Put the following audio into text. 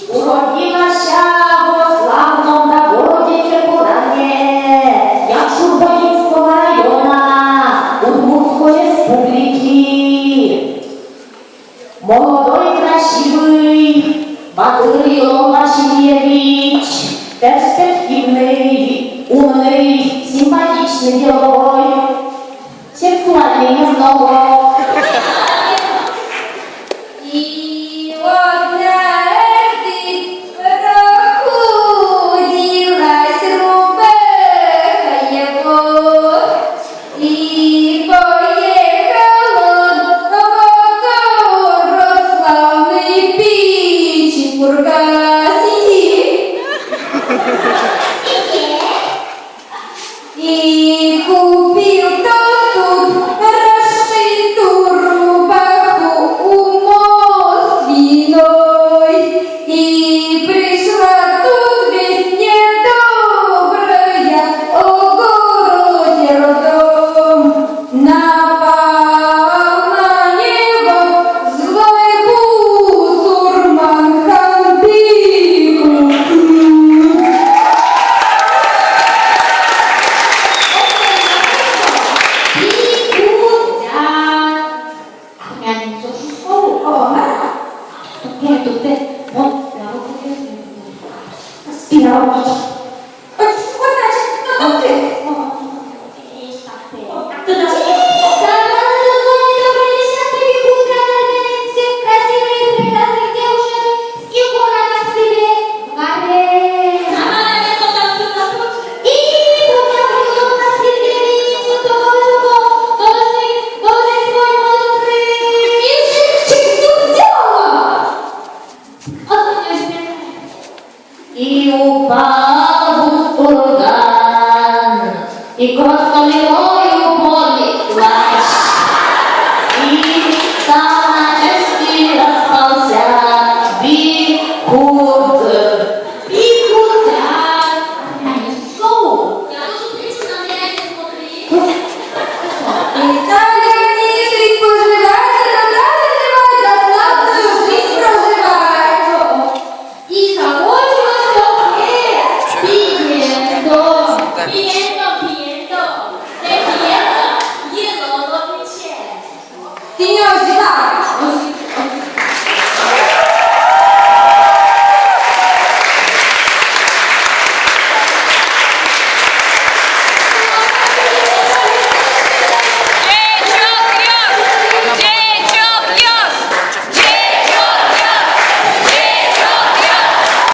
Urodziła się sławną na Gorodzie podanie, jak szurbonictwo rajona, udwórstwo jest publiki. Молодой, красивый Батырлов Васильевич, перспективный, умный, симпатичный герой, сексуальный немного. И купил тот тут расшитую рубаху у мост виной. И пришла тут весть недобрая о городе родом. Напал на него злой бусурман Хантыгу. И упал в ураган, и кровавою полилась, и сам на части распался Бигуд. Бигуд, я не шоу. Я тоже пришла на меня не смотри. И стали они жить, поживать, заставать, славную жизнь проживать. И закончилось все пьяно.